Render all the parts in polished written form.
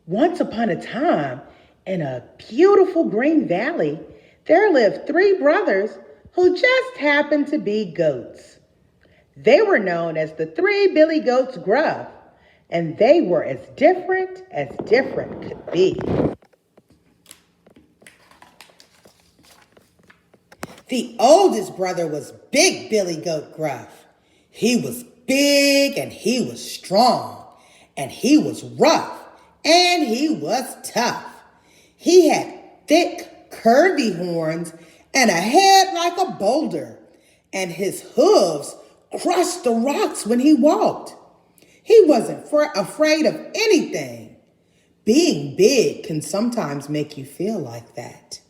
Once upon a time, in a beautiful green valley, there lived three brothers who just happened to be goats. They were known as the three Billy Goats Gruff, and they were as different could be. The oldest brother was Big Billy Goat Gruff. He was big and he was strong, and he was rough and he was tough. He had thick, curvy horns and a head like a boulder, and his hooves crushed the rocks when he walked. He wasn't afraid of anything. Being big can sometimes make you feel like that.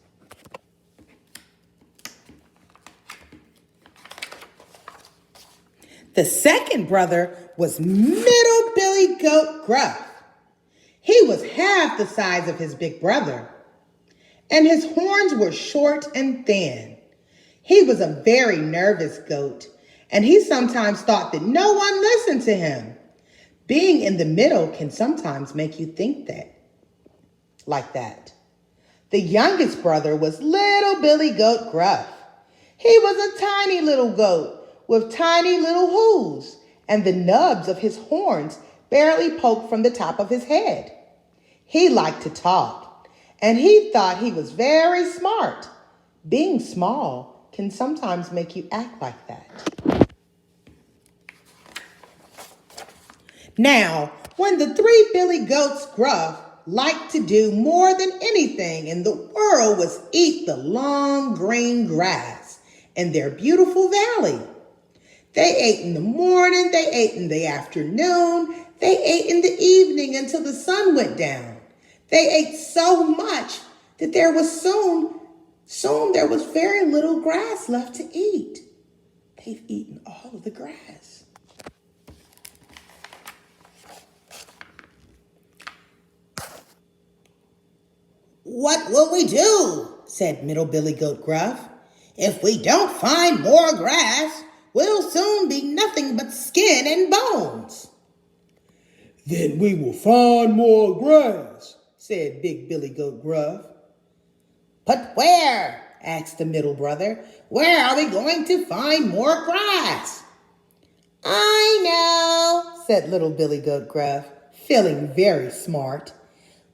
The second brother was Middle Billy Goat Gruff. He was half the size of his big brother, and his horns were short and thin. He was a very nervous goat, and he sometimes thought that no one listened to him. Being in the middle can sometimes make you think like that. The youngest brother was Little Billy Goat Gruff. He was a tiny little goat with tiny little hooves, and the nubs of his horns barely poked from the top of his head. He liked to talk, and he thought he was very smart. Being small can sometimes make you act like that. Now, when the three Billy Goats Gruff liked to do more than anything in the world was eat the long green grass in their beautiful valley. They ate in the morning, they ate in the afternoon, they ate in the evening until the sun went down. They ate so much that there was soon there was very little grass left to eat. They've eaten all of the grass. "What will we do?" said Middle Billy Goat Gruff. "If we don't find more grass, we'll soon be nothing but skin and bones." "Then we will find more grass," said Big Billy Goat Gruff. "But where?" asked the middle brother. "Where are we going to find more grass?" "I know," said Little Billy Goat Gruff, feeling very smart.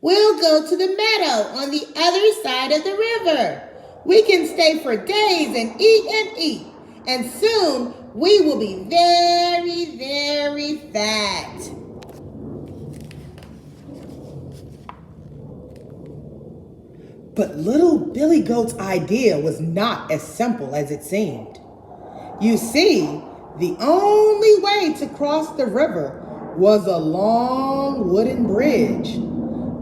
"We'll go to the meadow on the other side of the river. We can stay for days and eat, and soon we will be very, very fat." But Little Billy Goat's idea was not as simple as it seemed. You see, the only way to cross the river was a long wooden bridge.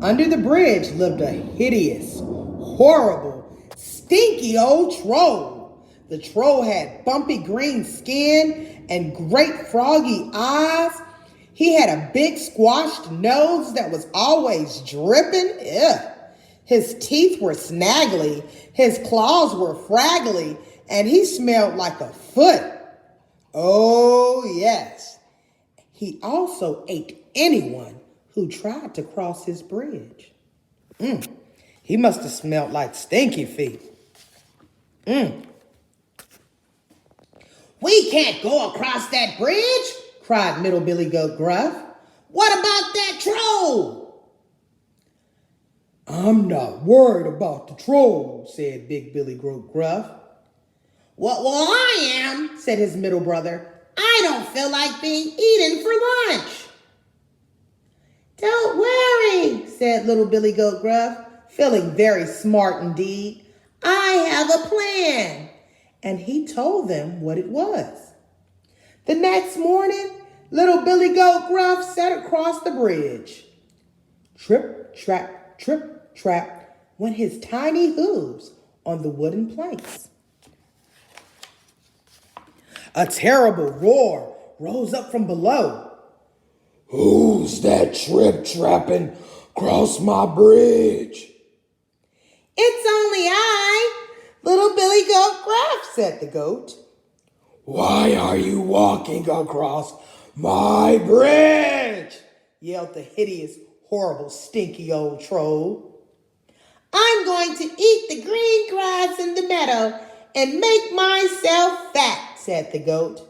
Under the bridge lived a hideous, horrible, stinky old troll. The troll had bumpy green skin and great froggy eyes. He had a big squashed nose that was always dripping. Ugh. His teeth were snaggly, his claws were fraggly, and he smelled like a foot. Oh, yes. He also ate anyone who tried to cross his bridge. He must have smelled like stinky feet. "We can't go across that bridge," cried Middle Billy Goat Gruff. "What about that troll?" "I'm not worried about the troll," said Big Billy Goat Gruff. Well, I am," said his middle brother. "I don't feel like being eaten for lunch." "Don't worry," said Little Billy Goat Gruff, feeling very smart indeed. "I have a plan." And he told them what it was. The next morning, Little Billy Goat Gruff sat across the bridge. Trip, trap, went his tiny hooves on the wooden planks. A terrible roar rose up from below. "Who's that trip-trapping across my bridge?" "It's only I, Little Billy Goat Gruff," said the goat. "Why are you walking across my bridge?" yelled the hideous, horrible, stinky old troll. I'm going to eat the green grass in the meadow and make myself fat, said the goat.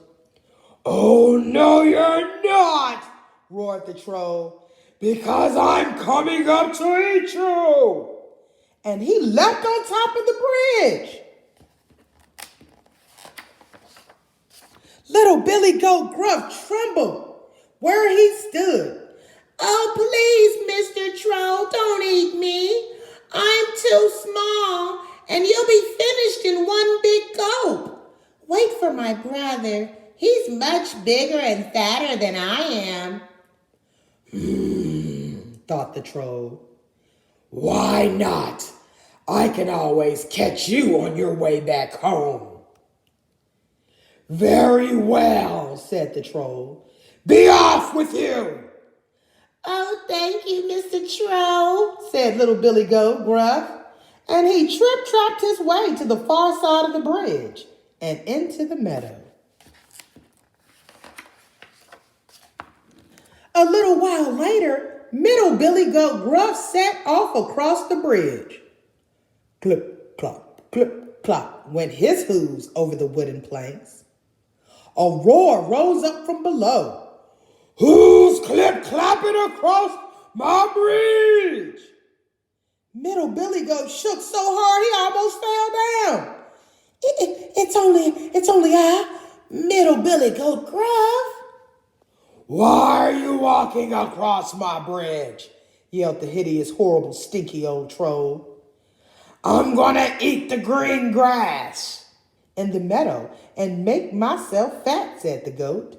Oh, no, you're not, roared the troll, because I'm coming up to eat you. And he leapt on top of the bridge. Little Billy Goat Gruff trembled where he stood. Oh, please, Mr. Troll, don't eat me. I'm too small, and you'll be finished in one big gulp. Wait for my brother. He's much bigger and fatter than I am. Thought the troll. Why not? I can always catch you on your way back home. Very well, said the troll. Be off with you. Oh, thank you, Mr. Troll, said little Billy Goat Gruff. And he trip-trapped his way to the far side of the bridge and into the meadow. A little while later, Middle Billy Goat Gruff set off across the bridge. Clip, clop, clip, clop went his hooves over the wooden planks. A roar rose up from below. Who's clip-clopping across my bridge? Middle Billy Goat shook so hard he almost fell down. It's only I, Middle Billy Goat Gruff. Why are you walking across my bridge? Yelled the hideous, horrible, stinky old troll. I'm gonna eat the green grass in the meadow and make myself fat, said the goat.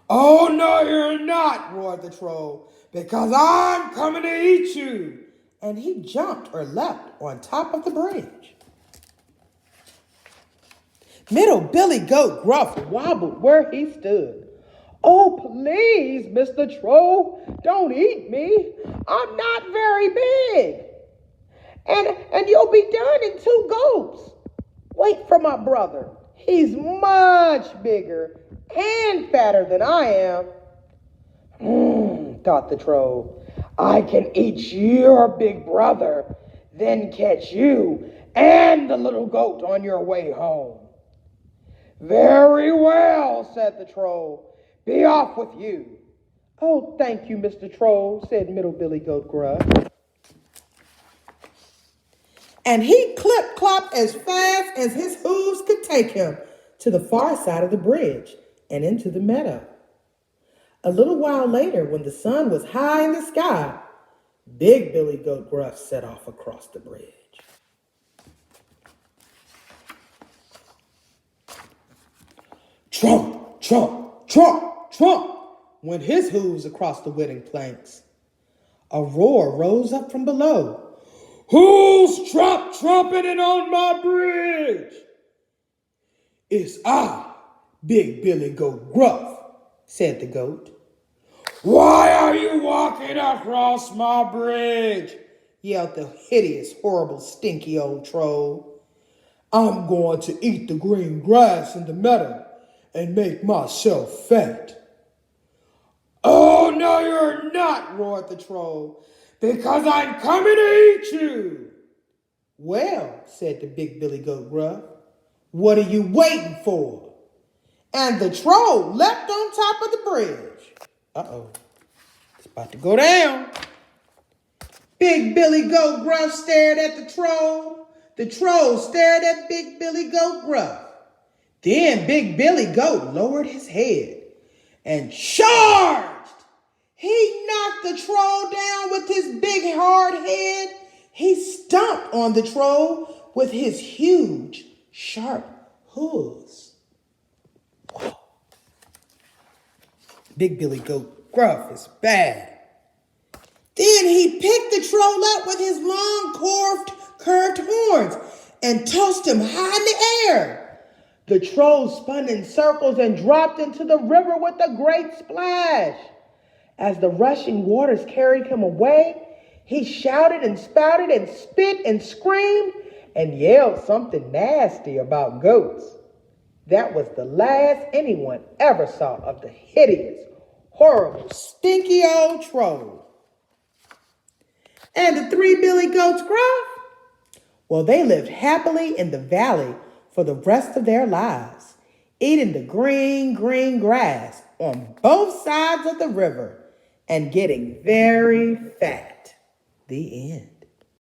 Oh, no, you're not, roared the troll, because I'm coming to eat you. And he jumped or leapt on top of the bridge. Middle Billy Goat Gruff wobbled where he stood. Oh, please, Mr. Troll, don't eat me. I'm not very big. And you'll be done in 2 gulps. Wait for my brother. He's much bigger and fatter than I am. Thought the troll. I can eat your big brother, then catch you and the little goat on your way home. Very well, said the troll. Be off with you. Oh, thank you, Mr. Troll, said Middle Billy Goat Gruff. And he clip-clopped as fast as his hooves could take him to the far side of the bridge and into the meadow. A little while later, when the sun was high in the sky, Big Billy Goat Gruff set off across the bridge. Trump, trump, trump, trump went his hooves across the wooden planks. A roar rose up from below. Who's trumpeting on my bridge? It's I, Big Billy Goat Gruff, said the goat. Why are you walking across my bridge? Yelled the hideous, horrible, stinky old troll. I'm going to eat the green grass in the meadow and make myself fat. Oh, no, you're not, roared the troll, because I'm coming to eat you. Well, said the Big Billy Goat Gruff, what are you waiting for? And the troll leapt on top of the bridge. Uh-oh, it's about to go down. Big Billy Goat Gruff stared at the troll. The troll stared at Big Billy Goat Gruff. Then Big Billy Goat lowered his head and charged. He knocked the troll down with his big hard head. He stomped on the troll with his huge, sharp hooves. Whoa. Big Billy Goat Gruff is bad. Then he picked the troll up with his long, curved horns and tossed him high in the air. The troll spun in circles and dropped into the river with a great splash. As the rushing waters carried him away, he shouted and spouted and spit and screamed and yelled something nasty about goats. That was the last anyone ever saw of the hideous, horrible, stinky old troll. And the three billy goats, Gruff? Well, they lived happily in the valley for the rest of their lives, eating the green, green grass on both sides of the river and getting very fat. The end.